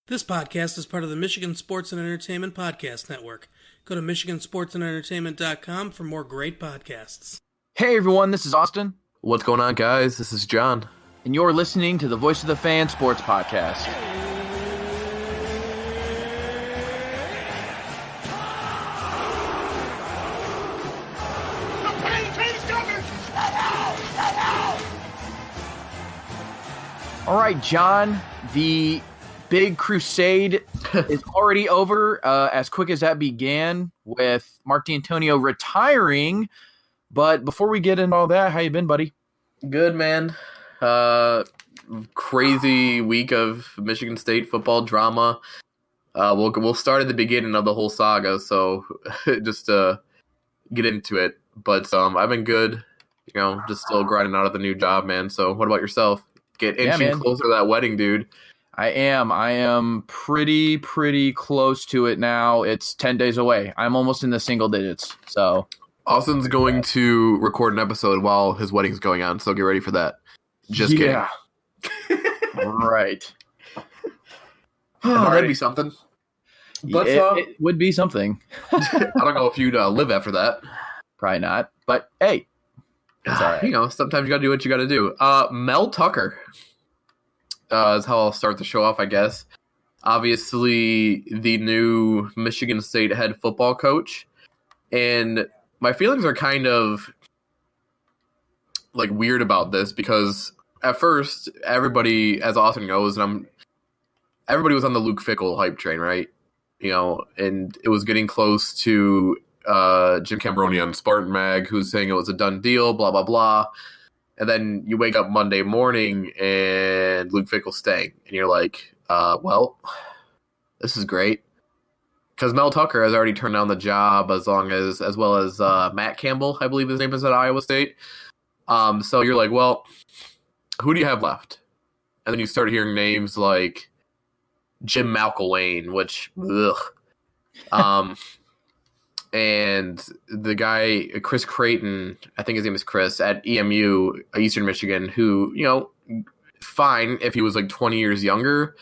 This podcast is part of the Michigan Sports and Entertainment Podcast Network. Go to michigansportsandentertainment.com for more great podcasts. Hey everyone, this is Austin. What's going on, guys? This is John. And you're listening to the Voice of the Fan Sports Podcast. All right, John, the big crusade is already over as quick as that began with Mark D'Antonio retiring. But before we get into all that, how you been, buddy? Good, man. Crazy week of Michigan State football drama. We'll start at the beginning of the whole saga, so just get into it. But I've been good, just still grinding out at the new job, man. So what about yourself? Get inching closer to that wedding, dude. I am pretty close to it now. It's 10 days away. I'm almost in the single digits. So Austin's going to record an episode while his wedding's going on, so get ready for that. Just kidding. Right. That'd be something. But it would be something. I don't know if you'd live after that. Probably not. But hey, it's all right. Sometimes you got to do what you got to do. Mel Tucker is how I'll start the show off, I guess. Obviously, the new Michigan State head football coach. And my feelings are kind of weird about this because at first, everybody, as Austin knows, everybody was on the Luke Fickell hype train, right? And it was getting close to Jim Cambroni on Spartan Mag, who's saying it was a done deal, blah, blah, blah. And then you wake up Monday morning and Luke Fickell's staying. And you're like, well, this is great. Because Mel Tucker has already turned down the job as well as Matt Campbell, I believe his name is, at Iowa State. So you're like, well, who do you have left? And then you start hearing names like Jim McElwain, which, ugh. And the guy, Chris Creighton, I think his name is Chris, at EMU, Eastern Michigan, who, fine if he was 20 years younger,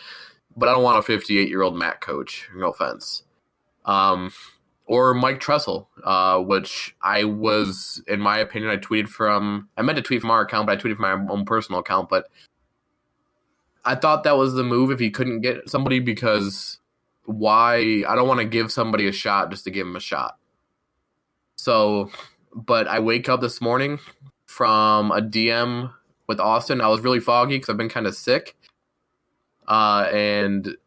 but I don't want a 58-year-old MAC coach, no offense. Or Mike Tressel, which I was, in my opinion, I meant to tweet from our account, but I tweeted from my own personal account, but I thought that was the move if he couldn't get somebody, because why? I don't want to give somebody a shot just to give him a shot. So, but I wake up this morning from a DM with Austin. I was really foggy because I've been kind of sick. And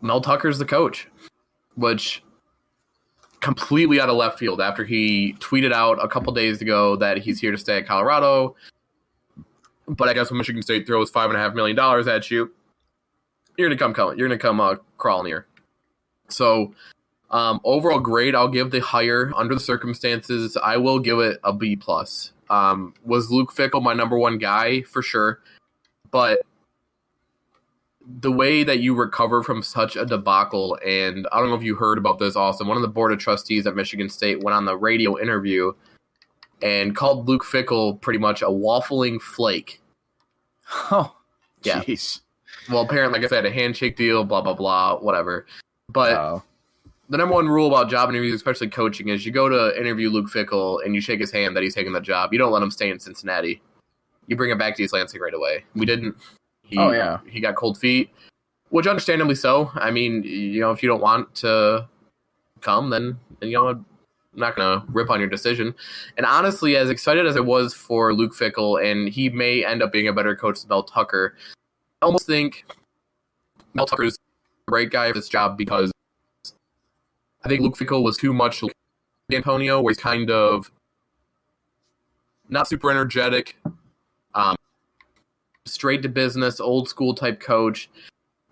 Mel Tucker's the coach, which completely out of left field after he tweeted out a couple days ago that he's here to stay at Colorado. But I guess when Michigan State throws $5.5 million at you, you're gonna come crawling here. So overall grade, I'll give the higher. Under the circumstances, I will give it a B+. Was Luke Fickell my number one guy? For sure. But the way that you recover from such a debacle, and I don't know if you heard about this, Austin, one of the board of trustees at Michigan State went on the radio interview and called Luke Fickell pretty much a waffling flake. Oh, jeez. Yeah. Well, apparently, like I said, a handshake deal, blah, blah, blah, whatever. But the number one rule about job interviews, especially coaching, is you go to interview Luke Fickell and you shake his hand that he's taking the job. You don't let him stay in Cincinnati. You bring him back to East Lansing right away. We didn't. He got cold feet, which understandably so. I mean, if you don't want to come, then I'm not going to rip on your decision. And honestly, as excited as I was for Luke Fickell, and he may end up being a better coach than Mel Tucker, I almost think Mel Tucker is a great guy for this job because I think Luke Fickell was too much like D'Antonio, where he's kind of not super energetic, straight to business, old school type coach.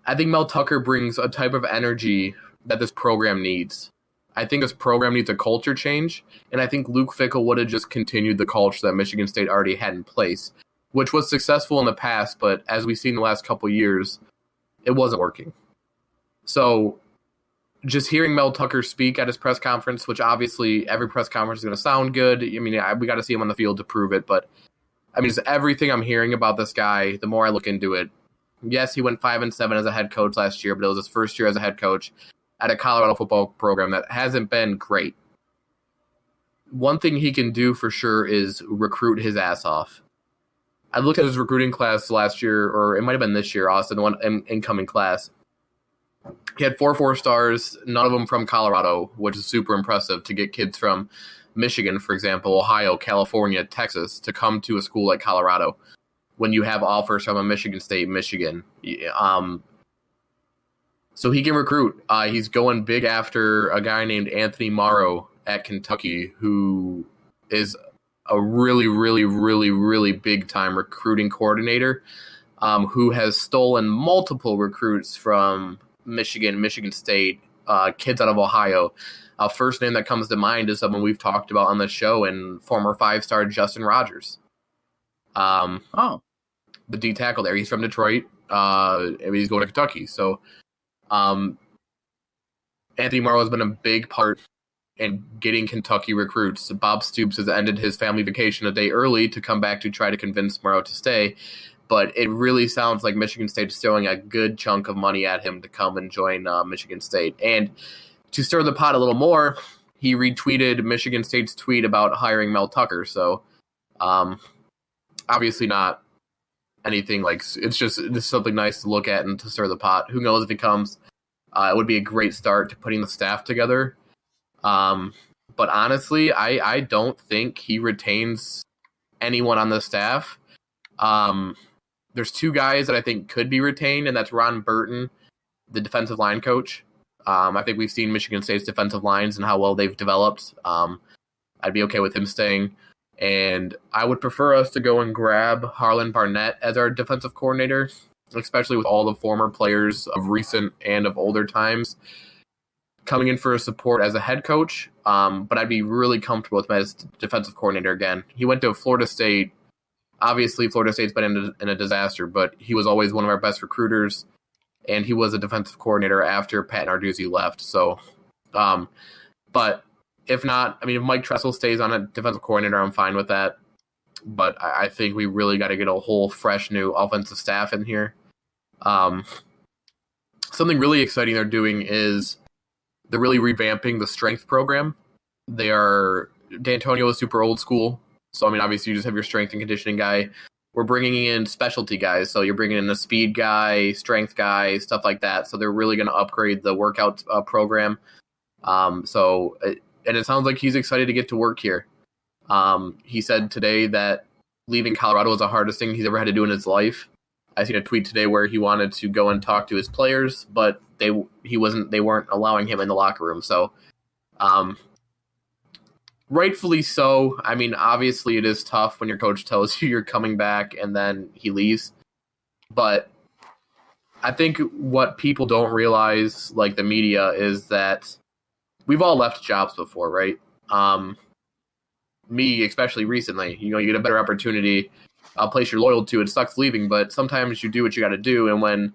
I think Mel Tucker brings a type of energy that this program needs. I think this program needs a culture change, and I think Luke Fickell would have just continued the culture that Michigan State already had in place, which was successful in the past, but as we've seen the last couple of years, it wasn't working. So just hearing Mel Tucker speak at his press conference, which obviously every press conference is going to sound good. I mean, we got to see him on the field to prove it, but I mean, just everything I'm hearing about this guy, the more I look into it, Yes, he went 5-7 as a head coach last year, but it was his first year as a head coach at a Colorado football program that hasn't been great. One thing he can do for sure is recruit his ass off. I looked at his recruiting class last year, or it might have been this year, Austin, the one incoming class. He had 4 4-stars, none of them from Colorado, which is super impressive to get kids from Michigan, for example, Ohio, California, Texas, to come to a school like Colorado when you have offers from a Michigan State, Michigan. So he can recruit. He's going big after a guy named Anthony Morrow at Kentucky, who is a really, really, really, really big-time recruiting coordinator who has stolen multiple recruits from Michigan, Michigan State, kids out of Ohio. First name that comes to mind is someone we've talked about on the show, and former 5-star Justin Rogers. The D tackle there. He's from Detroit. He's going to Kentucky. So Anthony Morrow has been a big part in getting Kentucky recruits. Bob Stoops has ended his family vacation a day early to come back to try to convince Morrow to stay. But it really sounds like Michigan State is throwing a good chunk of money at him to come and join Michigan State. And to stir the pot a little more, he retweeted Michigan State's tweet about hiring Mel Tucker. So obviously not anything like, it's just something nice to look at and to stir the pot. Who knows if he comes? It would be a great start to putting the staff together. But honestly, I don't think he retains anyone on the staff. There's 2 guys that I think could be retained, and that's Ron Burton, the defensive line coach. I think we've seen Michigan State's defensive lines and how well they've developed. I'd be okay with him staying. And I would prefer us to go and grab Harlan Barnett as our defensive coordinator, especially with all the former players of recent and of older times coming in for support as a head coach. But I'd be really comfortable with him as defensive coordinator again. He went to Florida State. Obviously, Florida State's been in a disaster, but he was always one of our best recruiters, and he was a defensive coordinator after Pat Narduzzi left. So, but if not, I mean, if Mike Tressel stays on a defensive coordinator, I'm fine with that. But I think we really got to get a whole fresh new offensive staff in here. Something really exciting they're doing is they're really revamping the strength program. D'Antonio is super old school. So, I mean, obviously you just have your strength and conditioning guy. We're bringing in specialty guys. So you're bringing in a speed guy, strength guy, stuff like that. So they're really going to upgrade the workout program. And it sounds like he's excited to get to work here. He said today that leaving Colorado was the hardest thing he's ever had to do in his life. I seen a tweet today where he wanted to go and talk to his players, but they weren't allowing him in the locker room. So, rightfully so. I mean, obviously it is tough when your coach tells you you're coming back and then he leaves. But I think what people don't realize, like the media, is that we've all left jobs before, right? Me, especially recently. You know, you get a better opportunity, a place you're loyal to. It sucks leaving, but sometimes you do what you got to do. And when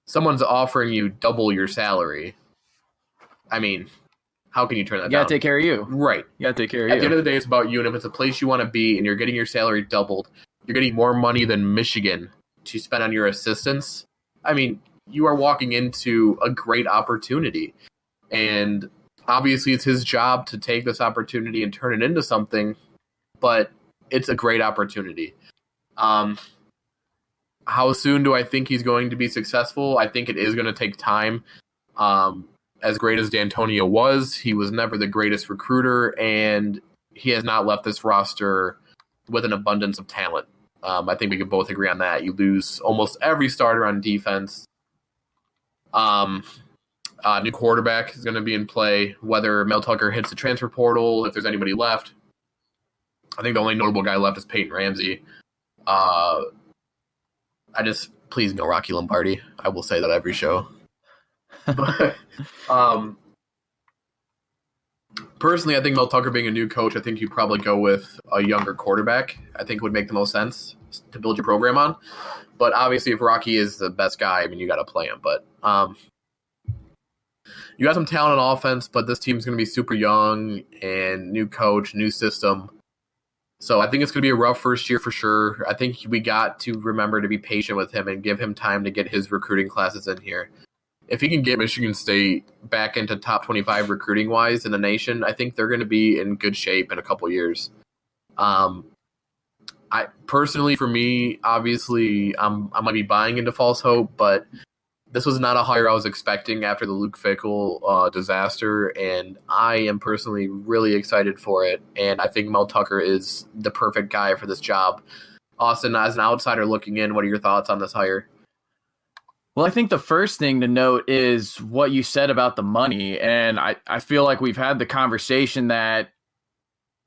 someone's offering you double your salary, I mean, how can you turn that down? You got to take care of you. Right. You got to take care of you. At the end of the day, it's about you. And if it's a place you want to be and you're getting your salary doubled, you're getting more money than Michigan to spend on your assistants. I mean, you are walking into a great opportunity. And obviously it's his job to take this opportunity and turn it into something, but it's a great opportunity. How soon do I think he's going to be successful? I think it is going to take time. As great as D'Antonio was, he was never the greatest recruiter, and he has not left this roster with an abundance of talent. I think we can both agree on that. You lose almost every starter on defense. New quarterback is going to be in play, whether Mel Tucker hits the transfer portal, if there's anybody left. I think the only notable guy left is Peyton Ramsey. Please no Rocky Lombardi. I will say that every show. But, personally, I think Mel Tucker being a new coach, I think you probably go with a younger quarterback. I think would make the most sense to build your program on. But obviously, if Rocky is the best guy, I mean, you got to play him. But you got some talent on offense, but this team's going to be super young and new coach, new system. So I think it's going to be a rough first year for sure. I think we got to remember to be patient with him and give him time to get his recruiting classes in here. If he can get Michigan State back into top 25 recruiting wise in the nation, I think they're going to be in good shape in a couple years. I personally, for me, obviously, I might be buying into false hope, but this was not a hire I was expecting after the Luke Fickell disaster, and I am personally really excited for it. And I think Mel Tucker is the perfect guy for this job. Austin, as an outsider looking in, what are your thoughts on this hire? Well, I think the first thing to note is what you said about the money. And I feel like we've had the conversation that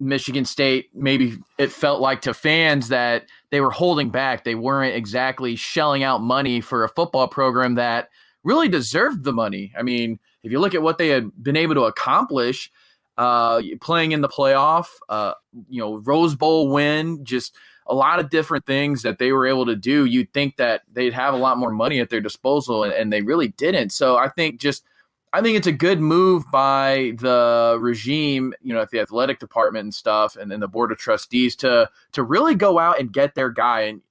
Michigan State, maybe it felt like to fans that they were holding back. They weren't exactly shelling out money for a football program that really deserved the money. I mean, if you look at what they had been able to accomplish, playing in the playoff, Rose Bowl win, just a lot of different things that they were able to do. You'd think that they'd have a lot more money at their disposal, and they really didn't. So I think it's a good move by the regime, at the athletic department and stuff, and then the board of trustees to really go out and get their guy. And,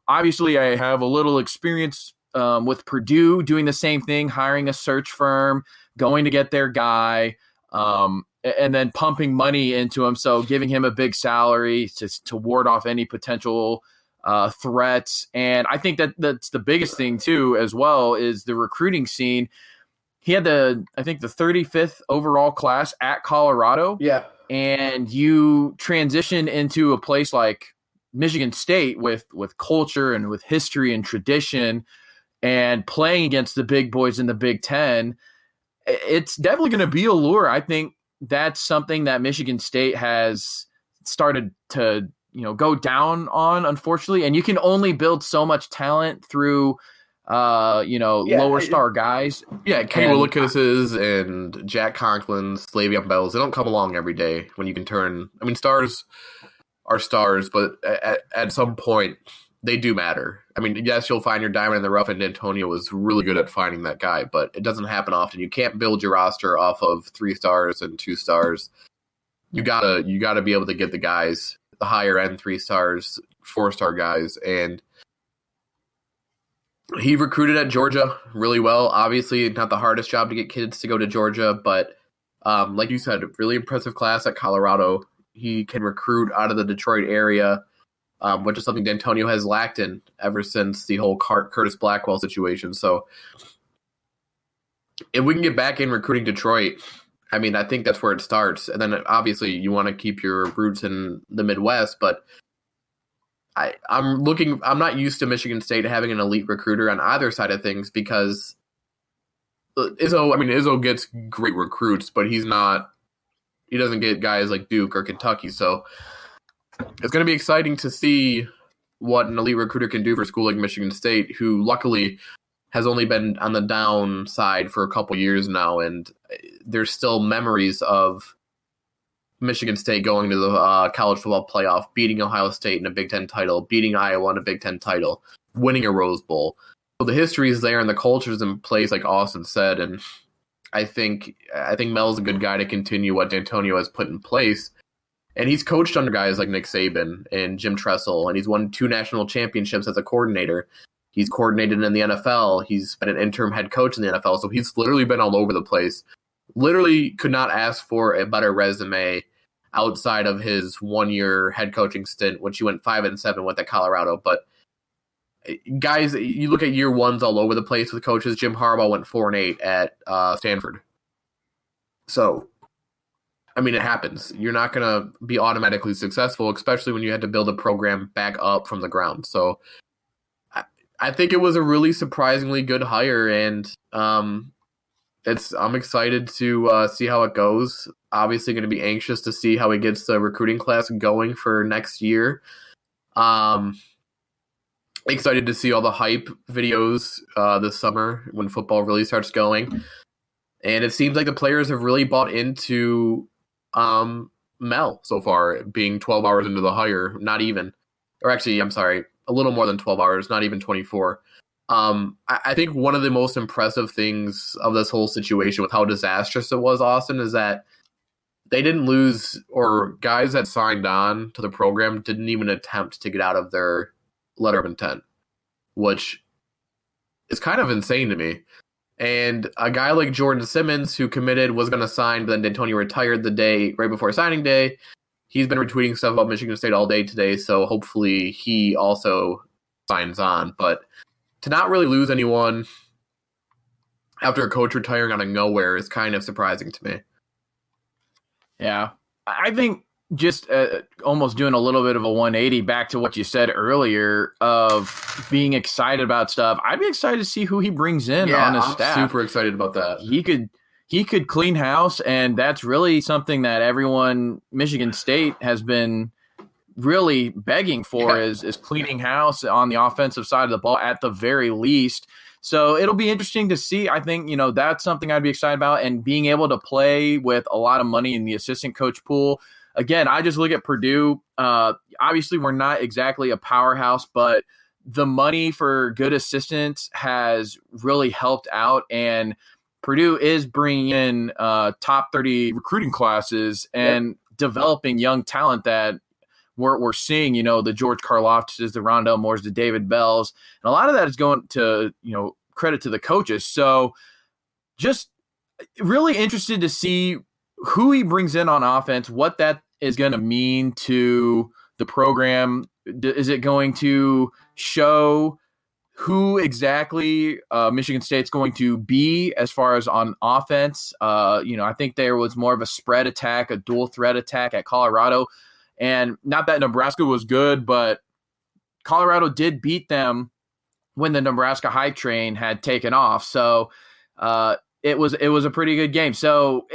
obviously I have a little experience with Purdue doing the same thing, hiring a search firm, going to get their guy, and then pumping money into him. So giving him a big salary to ward off any potential threats. And I think that's the biggest thing too, as well, is the recruiting scene. He had the 35th overall class at Colorado. Yeah. And you transition into a place like Michigan State with culture and with history and tradition and playing against the big boys in the Big Ten. It's definitely going to be a lure. I think that's something that Michigan State has started to, go down on, unfortunately. And you can only build so much talent through lower star guys. Yeah, Kenny Willicuses and Jack Conklin's, Le'Veon Bells, they don't come along every day when you can turn. I mean, stars are stars, but at some point they do matter. I mean, yes, you'll find your diamond in the rough, and D'Antonio was really good at finding that guy, but it doesn't happen often. You can't build your roster off of 3 stars and 2 stars. You gotta be able to get the guys, the higher end 3 stars, 4-star guys, and he recruited at Georgia really well. Obviously, not the hardest job to get kids to go to Georgia, but like you said, really impressive class at Colorado. He can recruit out of the Detroit area, which is something D'Antonio has lacked in ever since the whole Curtis Blackwell situation. So if we can get back in recruiting Detroit, I mean, I think that's where it starts. And then obviously you want to keep your roots in the Midwest, but I'm not used to Michigan State having an elite recruiter on either side of things, because Izzo gets great recruits, but he doesn't get guys like Duke or Kentucky. So it's going to be exciting to see what an elite recruiter can do for a school like Michigan State, who luckily has only been on the downside for a couple years now. And there's still memories of Michigan State going to the college football playoff, beating Ohio State in a Big Ten title, beating Iowa in a Big Ten title, winning a Rose Bowl. So the history is there and the culture's in place, like Austin said. And I think Mel's a good guy to continue what D'Antonio has put in place. And he's coached under guys like Nick Saban and Jim Tressel, and he's won 2 national championships as a coordinator. He's coordinated in the NFL. He's been an interim head coach in the NFL. So he's literally been all over the place. Literally could not ask for a better resume outside of his 1-year head coaching stint, which he went 5-7 with at Colorado. But guys, you look at year ones all over the place with coaches. Jim Harbaugh went 4-8 at Stanford. So, I mean, it happens. You're not going to be automatically successful, especially when you had to build a program back up from the ground. So I think it was a really surprisingly good hire, and I'm excited to see how it goes. Obviously going to be anxious to see how he gets the recruiting class going for next year. Excited to see all the hype videos this summer when football really starts going. And it seems like the players have really bought into Mel so far, being 12 hours into the hire, not even. Or actually, I'm sorry, a little more than 12 hours, not even 24. I think one of the most impressive things of this whole situation with how disastrous it was, Austin, is that they didn't lose, or guys that signed on to the program didn't even attempt to get out of their letter of intent, which is kind of insane to me. And a guy like Jordan Simmons, who committed, was going to sign, but then D'Antonio retired the day right before signing day. He's been retweeting stuff about Michigan State all day today, so hopefully he also signs on. But to not really lose anyone after a coach retiring out of nowhere is kind of surprising to me. Yeah, I think just almost doing a little bit of a 180 back to what you said earlier of being excited about stuff. I'd be excited to see who he brings in on his staff. Super excited about that. He could clean house, and that's really something that everyone Michigan State has been really begging for is cleaning house on the offensive side of the ball at the very least. So it'll be interesting to see. I think, that's something I'd be excited about, and being able to play with a lot of money in the assistant coach pool. Again, I just look at Purdue. Obviously, we're not exactly a powerhouse, but the money for good assistants has really helped out, and Purdue is bringing in top 30 recruiting classes and developing young talent that we're seeing, the George Karloftis, the Rondell Moores, the David Bells. And a lot of that is going to, credit to the coaches. So just really interested to see who he brings in on offense, what that is going to mean to the program. Is it going to show who exactly Michigan State's going to be as far as on offense? I think there was more of a spread attack, a dual threat attack at Colorado. And not that Nebraska was good, but Colorado did beat them when the Nebraska hype train had taken off. So it was a pretty good game. So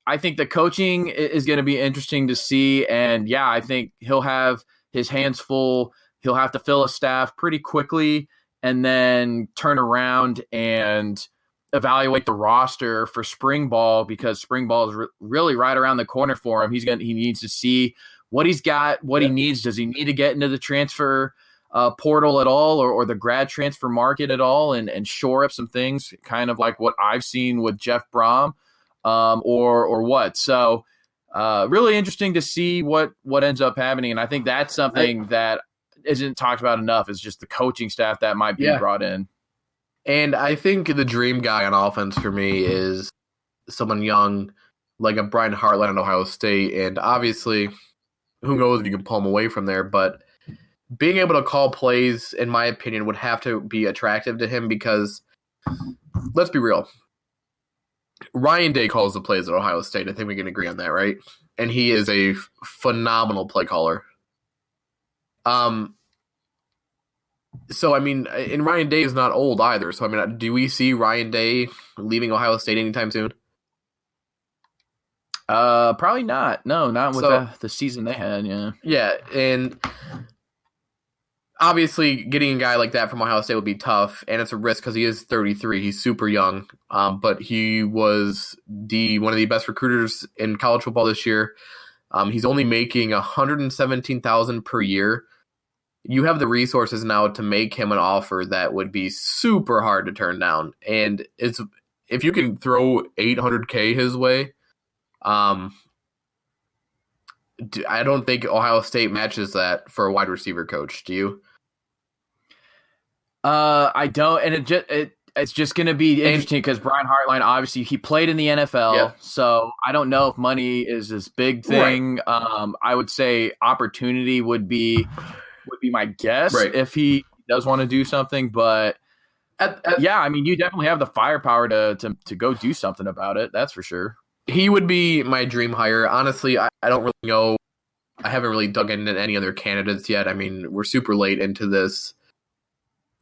I think the coaching is going to be interesting to see. And yeah, I think he'll have his hands full. He'll have to fill a staff pretty quickly and then turn around and evaluate the roster for spring ball, because spring ball is really right around the corner for him. He needs to see what he's got, what he needs. Does he need to get into the transfer portal at all, or the grad transfer market at all, and shore up some things, kind of like what I've seen with Jeff Brom, or what? So really interesting to see what ends up happening. And I think that's something that isn't talked about enough, is just the coaching staff that might be brought in. And I think the dream guy on offense for me is someone young, like a Brian Hartline at Ohio State. And obviously, who knows if you can pull him away from there. But being able to call plays, in my opinion, would have to be attractive to him, because let's be real. Ryan Day calls the plays at Ohio State. I think we can agree on that, right? And he is a phenomenal play caller. So, I mean, and Ryan Day is not old either. So, I mean, do we see Ryan Day leaving Ohio State anytime soon? Probably not. No, not with the season they had, yeah. Yeah, and obviously getting a guy like that from Ohio State would be tough, and it's a risk because he is 33. He's super young, but he was one of the best recruiters in college football this year. He's only making $117,000 per year. You have the resources now to make him an offer that would be super hard to turn down. And if you can throw $800K his way, I don't think Ohio State matches that for a wide receiver coach. Do you? I don't, and it's just going to be interesting because Brian Hartline, obviously, he played in the NFL, so I don't know if money is this big thing. Right. I would say opportunity would be my guess if he does want to do something. But yeah, I mean, you definitely have the firepower to go do something about it. That's for sure. He would be my dream hire. Honestly, I don't really know. I haven't really dug into any other candidates yet. I mean, we're super late into this.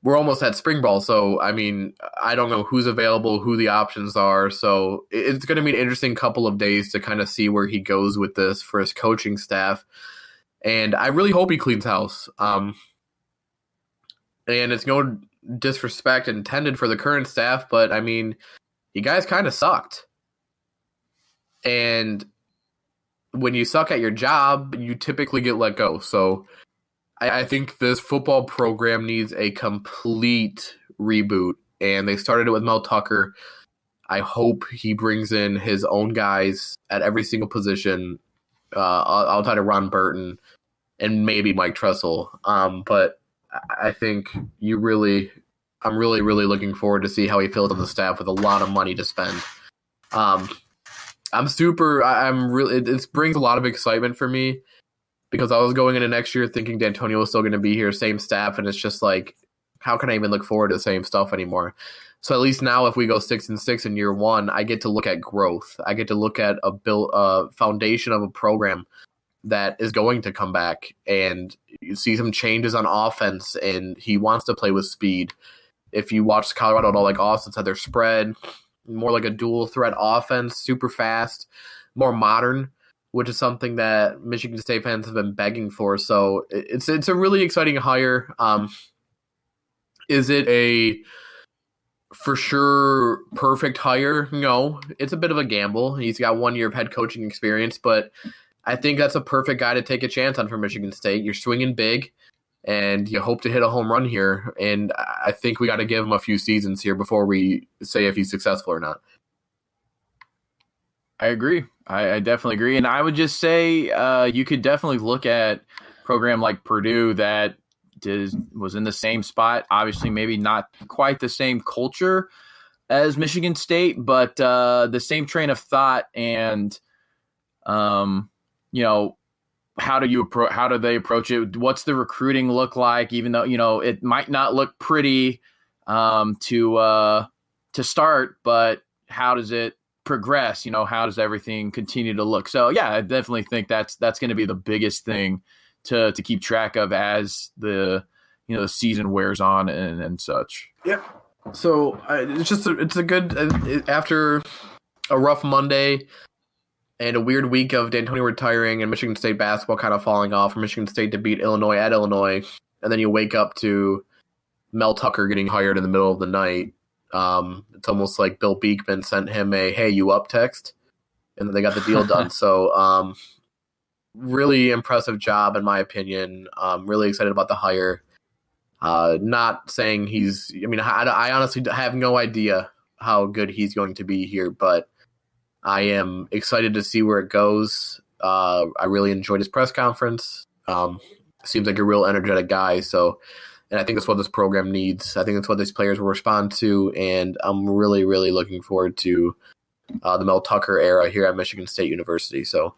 We're almost at spring ball, so I mean, I don't know who's available, who the options are. So it's going to be an interesting couple of days to kind of see where he goes with this for his coaching staff. And I really hope he cleans house. And it's no disrespect intended for the current staff, but I mean, you guys kind of sucked. And when you suck at your job, you typically get let go. So I think this football program needs a complete reboot, and they started it with Mel Tucker. I hope he brings in his own guys at every single position, outside of Ron Burton and maybe Mike Tressel. But I think I'm really, really looking forward to see how he fills on the staff with a lot of money to spend. It brings a lot of excitement for me because I was going into next year thinking D'Antonio was still going to be here, same staff, and it's just like, how can I even look forward to the same stuff anymore? So at least now, if we go 6-6 in year one, I get to look at growth. I get to look at a foundation of a program that is going to come back, and you see some changes on offense, and he wants to play with speed. If you watch Colorado, like Austin said, their spread more like a dual threat offense, super fast, more modern, which is something that Michigan State fans have been begging for. So it's a really exciting hire. Is it a for sure perfect hire? No, it's a bit of a gamble. He's got 1 year of head coaching experience, but I think that's a perfect guy to take a chance on for Michigan State. You're swinging big, and you hope to hit a home run here. And I think we got to give him a few seasons here before we say if he's successful or not. I agree. I definitely agree. And I would just say you could definitely look at a program like Purdue that was in the same spot. Obviously, maybe not quite the same culture as Michigan State, but the same train of thought. And, how do they approach it? What's the recruiting look like? Even though, it might not look pretty to start, but how does it progress? How does everything continue to look? So yeah, I definitely think that's going to be the biggest thing to keep track of as the season wears on and such. Yep. So it's a good after a rough Monday and a weird week of D'Antonio retiring and Michigan State basketball kind of falling off for Michigan State to beat Illinois at Illinois, and then you wake up to Mel Tucker getting hired in the middle of the night. It's almost like Bill Beekman sent him a "Hey, you up?" text, and then they got the deal done. So really impressive job, in my opinion. Really excited about the hire. Not saying I honestly have no idea how good he's going to be here, but I am excited to see where it goes. I really enjoyed his press conference. Seems like a real energetic guy. And I think that's what this program needs. I think that's what these players will respond to, and I'm really, really looking forward to the Mel Tucker era here at Michigan State University. So,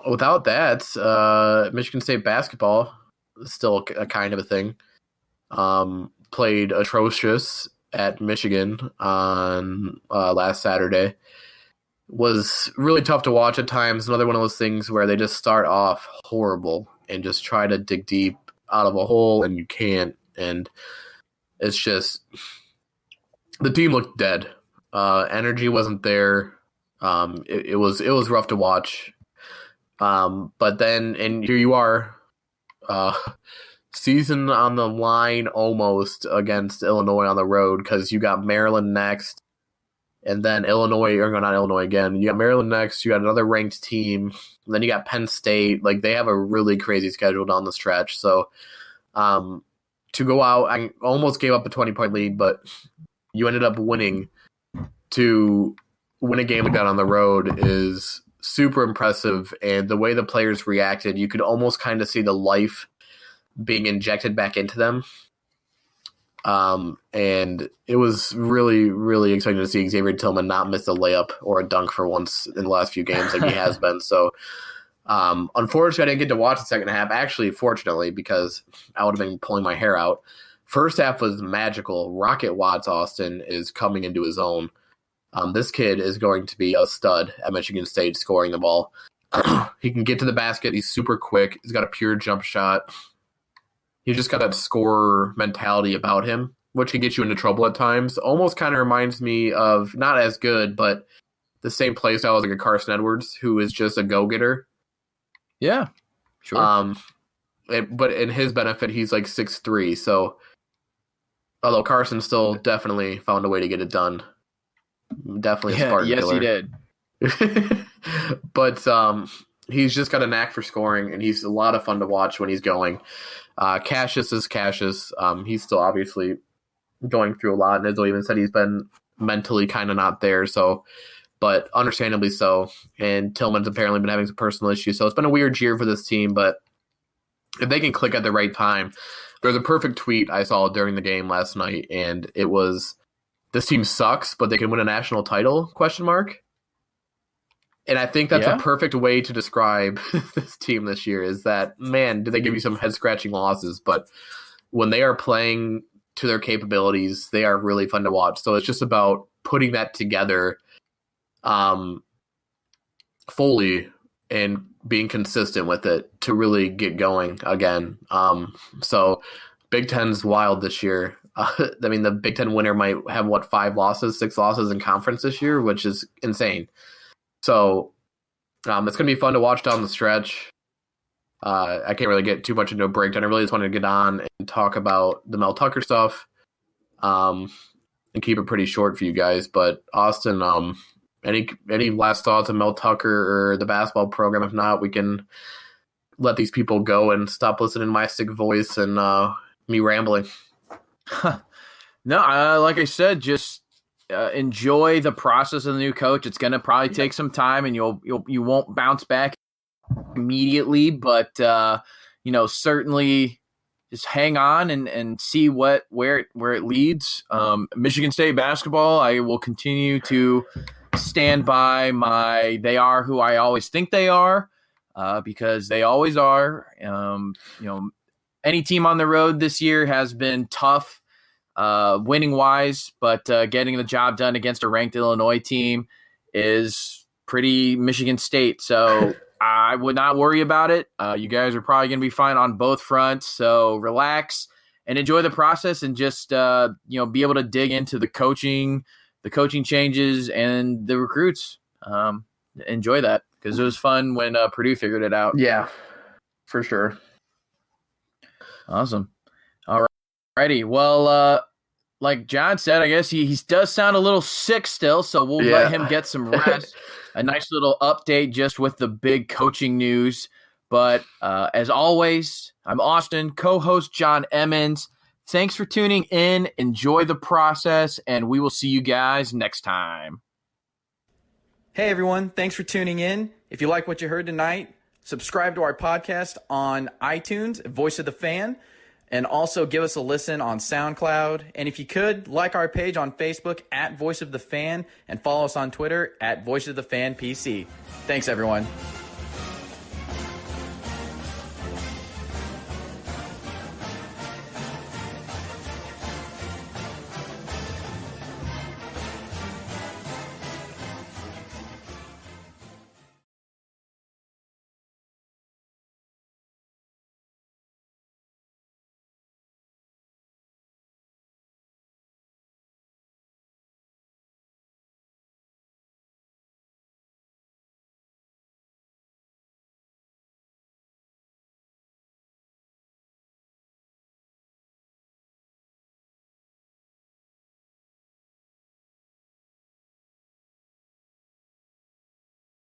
without that, Michigan State basketball is still a kind of a thing. Played atrocious at Michigan on last Saturday. Was really tough to watch at times. Another one of those things where they just start off horrible and just try to dig deep out of a hole, and you can't. And it's just the team looked dead. Energy wasn't there. It was rough to watch. But then, and here you are, season on the line almost against Illinois on the road, because you got Maryland next, and then Illinois, or not Illinois again. You got Maryland next, you got another ranked team, and then you got Penn State. Like, they have a really crazy schedule down the stretch. So to go out, I almost gave up a 20-point lead, but you ended up winning. To win a game like that on the road is super impressive, and the way the players reacted, you could almost kind of see the life being injected back into them. And it was really, really exciting to see Xavier Tillman not miss a layup or a dunk for once in the last few games like he has been. So, unfortunately, I didn't get to watch the second half. Actually, fortunately, because I would have been pulling my hair out. First half was magical. Rocket Watts Austin is coming into his own. This kid is going to be a stud at Michigan State scoring the ball. He can get to the basket. He's super quick. He's got a pure jump shot. He's just got that scorer mentality about him, which can get you into trouble at times. Almost kind of reminds me of, not as good, but the same play style as like a Carson Edwards, who is just a go-getter. Yeah, sure. But in his benefit, he's like 6'3", so although Carson still definitely found a way to get it done. Definitely a Spartan killer. Yes, he did. But he's just got a knack for scoring, and he's a lot of fun to watch when he's going. Cassius is Cassius. He's still obviously going through a lot, and Izzo even said he's been mentally kind of not there. So, but understandably so. And Tillman's apparently been having some personal issues, so it's been a weird year for this team. But if they can click at the right time, there's a perfect tweet I saw during the game last night, and it was, "This team sucks, but they can win a national title?" ? And I think that's a perfect way to describe this team this year. Is that, man, did they give you some head scratching losses? But when they are playing to their capabilities, they are really fun to watch. So it's just about putting that together fully and being consistent with it to really get going again. So Big Ten's wild this year. I mean, the Big Ten winner might have, 6 losses in conference this year, which is insane. So it's going to be fun to watch down the stretch. I can't really get too much into a breakdown. I really just wanted to get on and talk about the Mel Tucker stuff and keep it pretty short for you guys. But Austin, any last thoughts on Mel Tucker or the basketball program? If not, we can let these people go and stop listening to my sick voice and me rambling. No, like I said, just enjoy the process of the new coach. It's going to probably take some time, and you won't bounce back immediately, but certainly just hang on and see where it leads. Michigan State basketball, I will continue to stand by they are who I always think they are, because they always are. Any team on the road this year has been tough, winning wise, but getting the job done against a ranked Illinois team is pretty Michigan State. So I would not worry about it. You guys are probably going to be fine on both fronts. So relax and enjoy the process, and just be able to dig into the coaching changes and the recruits. Enjoy that, because it was fun when Purdue figured it out. Yeah, for sure. Awesome. All righty. Well, like John said, I guess he does sound a little sick still, so we'll let him get some rest. A nice little update just with the big coaching news. But as always, I'm Austin, co-host John Emmons. Thanks for tuning in. Enjoy the process, and we will see you guys next time. Hey, everyone. Thanks for tuning in. If you like what you heard tonight, subscribe to our podcast on iTunes, Voice of the Fan, and also give us a listen on SoundCloud. And if you could, like our page on Facebook @Voice of the Fan, and follow us on Twitter @Voice of the Fan PC. Thanks, everyone.